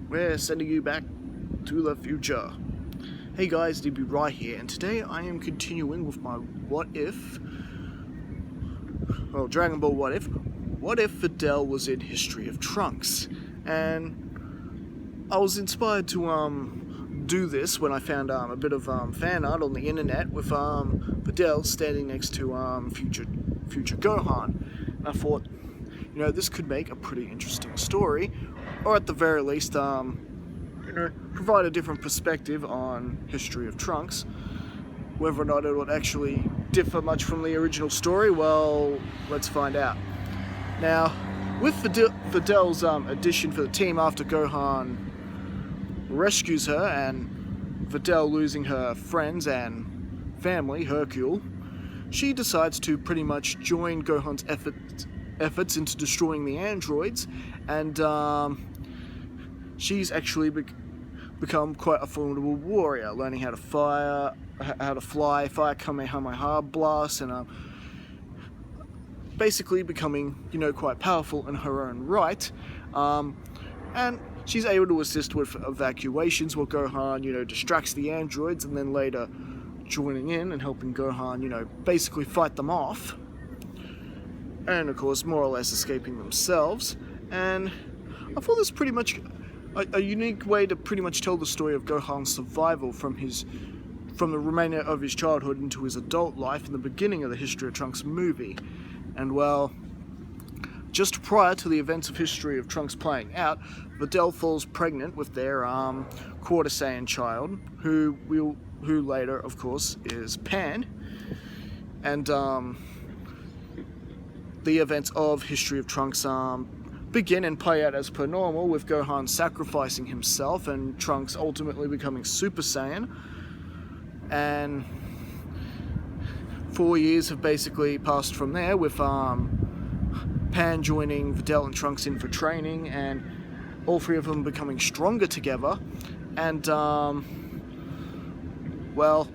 we're sending you back to the future. Hey guys, DB Right here, and today I am continuing with my Dragon Ball What If. What if Videl was in History of Trunks? And I was inspired to do this when I found a bit of fan art on the internet with Videl standing next to Future Gohan. And I thought, this could make a pretty interesting story, or at the very least, provide a different perspective on History of Trunks. Whether or not it would actually differ much from the original story, well, let's find out. Now, with Videl's addition for the team after Gohan rescues her, and Videl losing her friends and family, Hercule, she decides to pretty much join Gohan's efforts into destroying the androids, and she's actually become quite a formidable warrior, learning how to fly, fire Kamehameha blast, and basically becoming, quite powerful in her own right. And she's able to assist with evacuations while Gohan, distracts the androids, and then later joining in and helping Gohan, basically fight them off. And of course, more or less escaping themselves. And I thought this was pretty much a unique way to pretty much tell the story of Gohan's survival from the remainder of his childhood into his adult life in the beginning of the History of Trunks movie. And well, just prior to the events of History of Trunks playing out, Videl falls pregnant with their Quarter Saiyan child, who later, of course, is Pan. And the events of History of Trunks begin and play out as per normal, with Gohan sacrificing himself and Trunks ultimately becoming Super Saiyan. And 4 years have basically passed from there, with Pan joining Videl and Trunks in for training, and all three of them becoming stronger together. And well,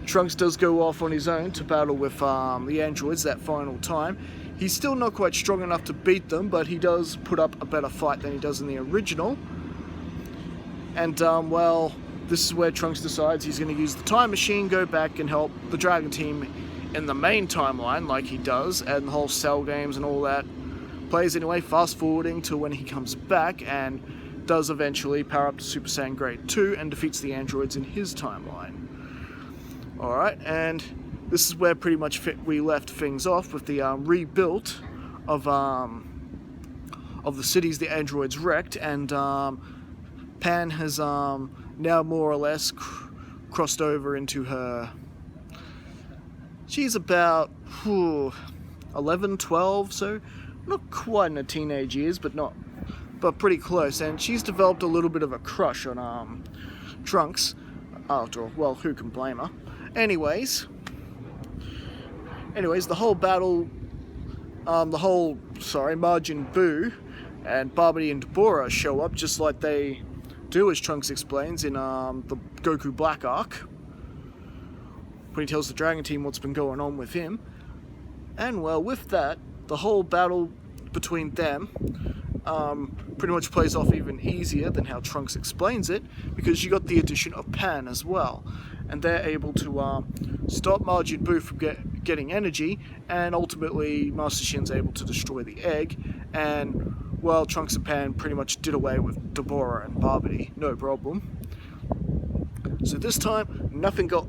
Trunks does go off on his own to battle with the androids that final time. He's still not quite strong enough to beat them, but he does put up a better fight than he does in the original. And well, this is where Trunks decides he's going to use the time machine, go back and help the Dragon Team in the main timeline like he does, and the whole Cell games and all that plays anyway, fast forwarding to when he comes back and does eventually power up to Super Saiyan Grade 2 and defeats the androids in his timeline. Alright, and this is where pretty much we left things off, with the rebuild of the cities the androids wrecked, and Pan has now more or less crossed over into her. She's about 11, 12, so not quite in her teenage years, but pretty close. And she's developed a little bit of a crush on Trunks. After all, well, who can blame her? Anyways, the whole battle, Majin Buu and Babidi and Dabura show up just like they do, as Trunks explains in the Goku Black arc, when he tells the Dragon Team what's been going on with him. And well, with that, the whole battle between them pretty much plays off even easier than how Trunks explains it, because you got the addition of Pan as well, and they're able to stop Majin Buu from getting energy, and ultimately Master Shin's able to destroy the egg, and well, Trunks and Pan pretty much did away with Dabura and Babidi, no problem. So this time, nothing got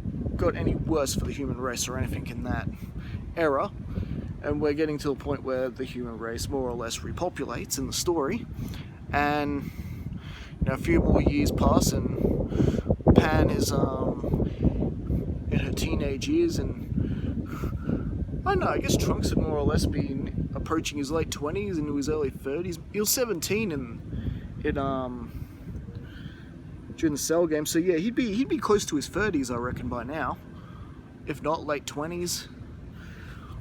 any worse for the human race or anything in that era, and we're getting to the point where the human race more or less repopulates in the story, and a few more years pass, and Pan is in her teenage years, and I don't know, I guess Trunks had more or less been approaching his late 20s into his early 30s. He was 17 during the Cell game, so yeah, he'd be close to his 30s, I reckon, by now, if not late 20s.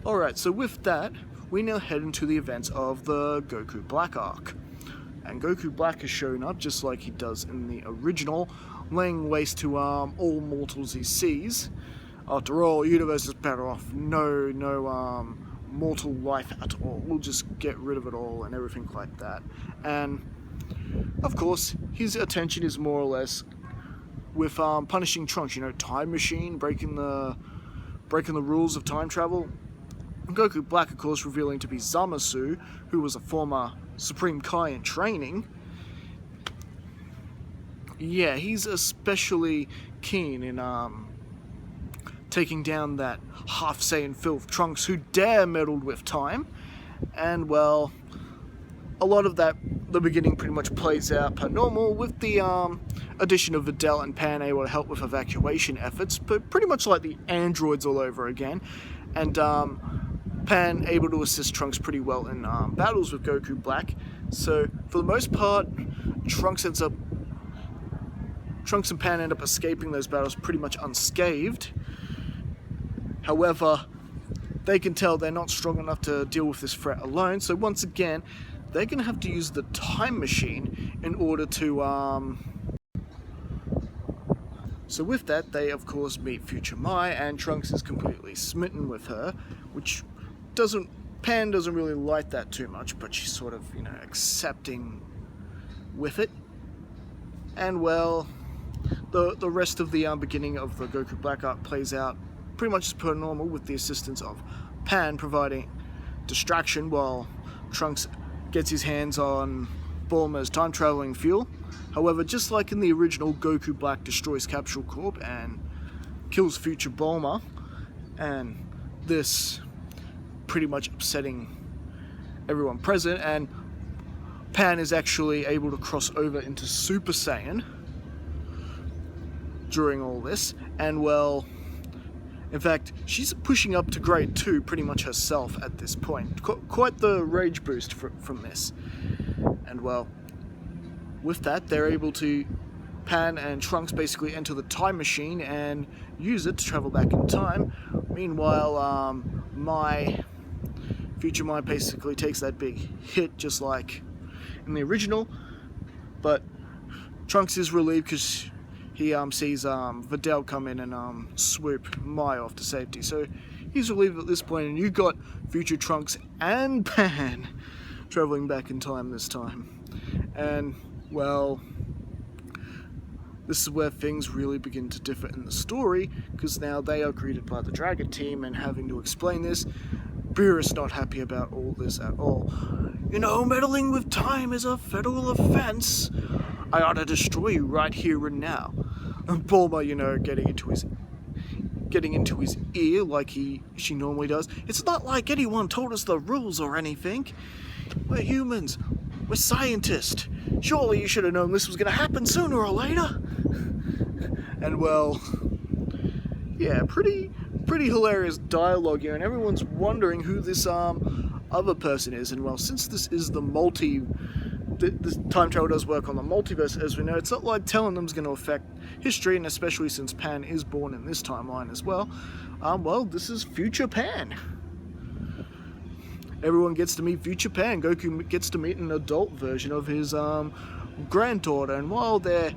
Alright, so with that, we now head into the events of the Goku Black arc. And Goku Black has shown up just like he does in the original, laying waste to all mortals he sees. After all, universe is better off. No mortal life at all. We'll just get rid of it all and everything like that. And of course, his attention is more or less with punishing Trunks. You know, time machine, breaking the rules of time travel. Goku Black, of course, revealing to be Zamasu, who was a former Supreme Kai in training. Yeah, he's especially keen in taking down that half Saiyan filth Trunks who dare meddle with time. And well, a lot of that, the beginning pretty much plays out per normal, with the addition of Videl and Pan able to help with evacuation efforts, but pretty much like the androids all over again. And Pan able to assist Trunks pretty well in battles with Goku Black. So for the most part, Trunks and Pan end up escaping those battles pretty much unscathed. However, they can tell they're not strong enough to deal with this threat alone, so once again, they're going to have to use the time machine in order to, So with that, they of course meet Future Mai, and Trunks is completely smitten with her, which Pan doesn't really like that too much, but she's sort of, you know, accepting with it. And well, the rest of the beginning of the Goku Black arc plays out pretty much as per normal, with the assistance of Pan providing distraction while Trunks gets his hands on Bulma's time-traveling fuel. However, just like in the original, Goku Black destroys Capsule Corp and kills future Bulma, and this pretty much upsetting everyone present, and Pan is actually able to cross over into Super Saiyan during all this, and well, in fact, she's pushing up to grade 2 pretty much herself at this point. Quite the rage boost from this. And well, with that, they're able to, Pan and Trunks basically enter the time machine and use it to travel back in time. Meanwhile, Future Mai basically takes that big hit just like in the original, but Trunks is relieved because he sees Videl come in and swoop Mai off to safety. So he's relieved at this point, and you got future Trunks and Pan traveling back in time this time. And well, this is where things really begin to differ in the story, because now they are greeted by the Dragon team and having to explain this. Beerus not happy about all this at all. You know, meddling with time is a federal offense. I ought to destroy you right here and now. And Bulma, you know, getting into his ear like she normally does. It's not like anyone told us the rules or anything. We're humans. We're scientists. Surely you should have known this was going to happen sooner or later. And well, yeah, pretty hilarious dialogue here, and everyone's wondering who this other person is. And well, since this is this time travel does work on the multiverse, as we know, it's not like telling them's going to affect history, and especially since Pan is born in this timeline as well. Well, this is Future Pan. Everyone gets to meet Future Pan. Goku gets to meet an adult version of his granddaughter, and while they're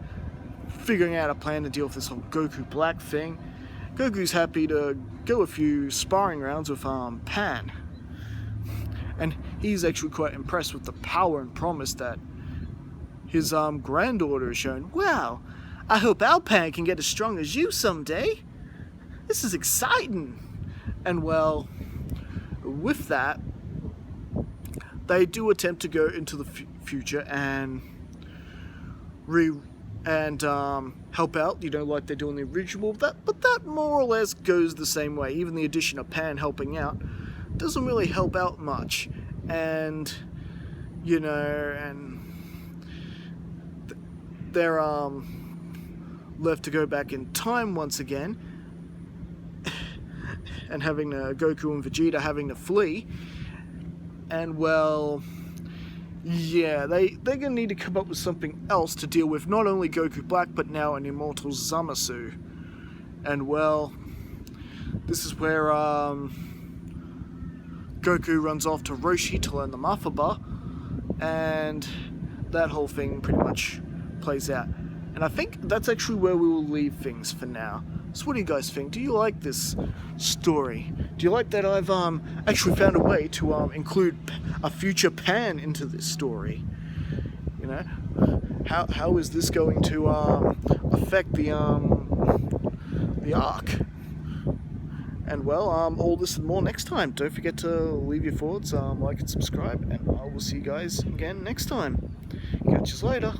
figuring out a plan to deal with this whole Goku Black thing, Goku's happy to go a few sparring rounds with Pan. And he's actually quite impressed with the power and promise that his granddaughter has shown. Wow, I hope our Pan can get as strong as you someday. This is exciting. And well, with that, they do attempt to go into the future and help out, you know, like they do in the original. But that more or less goes the same way. Even the addition of Pan helping out doesn't really help out much, and you know, and they're left to go back in time once again, and having Goku and Vegeta having to flee. And well, yeah, they're gonna need to come up with something else to deal with not only Goku Black but now an immortal Zamasu. And well, this is where Goku runs off to Roshi to learn the Mafaba, and that whole thing pretty much plays out. And I think that's actually where we will leave things for now. So what do you guys think? Do you like this story? Do you like that I've actually found a way to include a future Pan into this story? You know? how is this going to affect the arc? And well, all this and more next time. Don't forget to leave your thoughts, like and subscribe, and I will see you guys again next time. Catch you later.